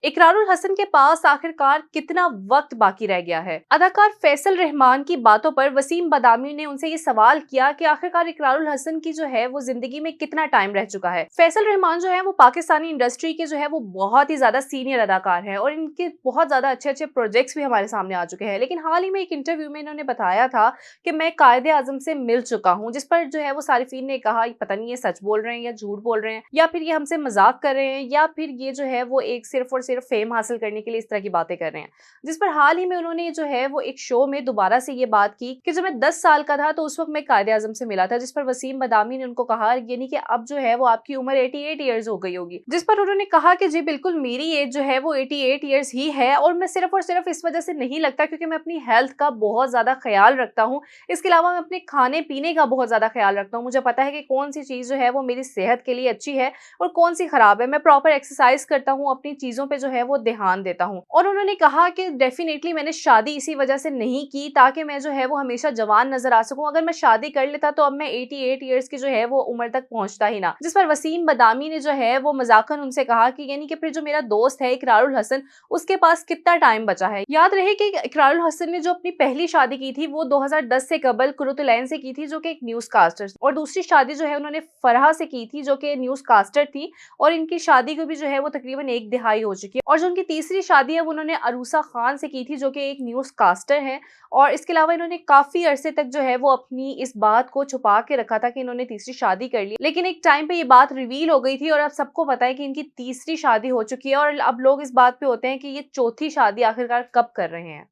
इकरारुल हसन के पास आखिरकार कितना वक्त बाकी रह गया है। अदाकार फैसल रहमान की बातों पर वसीम बदामी ने उनसे ये सवाल किया कि आखिरकार इकरारुल हसन की जो है वो जिंदगी में कितना टाइम रह चुका है। फैसल रहमान जो है वो पाकिस्तानी इंडस्ट्री के जो है वो बहुत ही ज्यादा सीनियर अदाकार हैं और इनके बहुत ज्यादा अच्छे अच्छे प्रोजेक्ट्स भी हमारे सामने आ चुके हैं। लेकिन हाल ही में एक इंटरव्यू में इन्होंने बताया था कि मैं कायदे आजम से मिल चुका हूँ, जिस पर जो है वो सारिफीन ने कहा पता नहीं ये सच बोल रहे हैं या झूठ बोल रहे हैं, या फिर ये हमसे मजाक कर रहे हैं, या फिर ये जो है वो एक सिर्फ और सिर्फ फेम हासिल करने के लिए इस तरह की बातें कर रहे हैं। जिस पर हाल ही में उन्होंने जो है वो एक शो में दोबारा से ये बात की कि जब मैं 10 साल का था तो उस वक्त मैं कायदे आजम से मिला था, जिस पर वसीम बदामी ने उनको कहा यानी कि अब जो है वो आपकी उम्र 88 ईयर्स हो गई होगी। जिस पर उन्होंने कहा कि जी बिल्कुल मेरी एज जो है वो 88 ईयर्स ही है और मैं सिर्फ और सिर्फ इस वजह से नहीं लगता क्योंकि मैं अपनी हेल्थ का बहुत ज्यादा ख्याल रखता हूँ। इसके अलावा मैं अपने खाने पीने का बहुत ज्यादा ख्याल रखता हूँ। मुझे पता है कि कौन सी चीज जो है वो मेरी सेहत के लिए अच्छी है और कौन सी खराब है। मैं प्रॉपर एक्सरसाइज करता हूँ, अपनी चीजों पे जो है वो ध्यान देता हूँ। और उन्होंने कहा कि डेफिनेटली मैंने शादी इसी वजह से नहीं की ताकि मैं जो है वो हमेशा जवान नजर आ सकूं। अगर मैं शादी कर लेता तो अब मैं 88 ईयर्स की जो है वो उम्र तक पहुंचता ही ना। जिस पर वसीम बदामी ने जो है वो मजाकन उनसे कहा कि यानी कि फिर जो मेरा दोस्त है इकरारुल हसन, उसके पास कितना टाइम बचा है। याद रहे कि इकरारुल हसन ने जो अपनी पहली शादी की थी वो 2010 से कबल कुरुतुलैन से की थी, जो कि एक न्यूज कास्टर, और दूसरी शादी जो है उन्होंने फरहा से की थी जो कि न्यूज कास्टर थी, और इनकी शादी को भी जो है वो तकरीबन 1 दिहाई हो चुकी है। और जो उनकी तीसरी शादी है वो उन्होंने अरूसा खान से की थी जो कि एक न्यूज कास्टर है। और इसके अलावा इन्होंने काफी अरसे तक जो है वो अपनी इस बात को छुपा के रखा था कि इन्होंने तीसरी शादी कर ली, लेकिन एक टाइम पे ये बात रिवील हो गई थी और अब सबको पता है कि इनकी तीसरी शादी हो चुकी है। और अब लोग इस बात पे होते हैं कि ये चौथी शादी आखिरकार कब कर रहे हैं।